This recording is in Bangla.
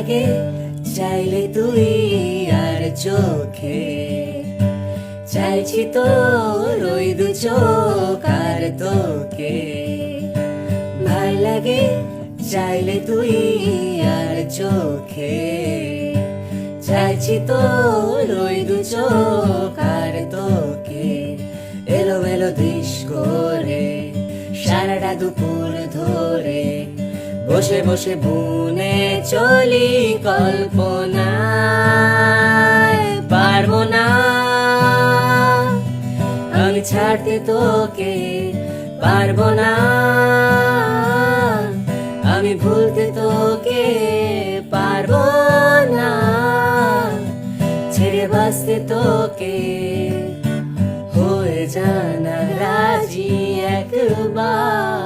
লাগে চাইলে তুই আর চোখে, চাইছি তোর ওই দু চোখ আর তোকে। ভাল লাগে চাইলে তুই আর চোখে, চাইছি তোর ওই দু চোখ আর তোকে। এলো এলো দিস করে সারাটা দুপুর ধরে, বসে বসে বুনে চলি কল্পনায়। পারবো না আমি ছাড়তে তোকে, পারবো না আমি ভুলতে তোকে, পারবো না ছেড়ে বাঁচতে তোকে। হয়ে জানা রাজি একবার।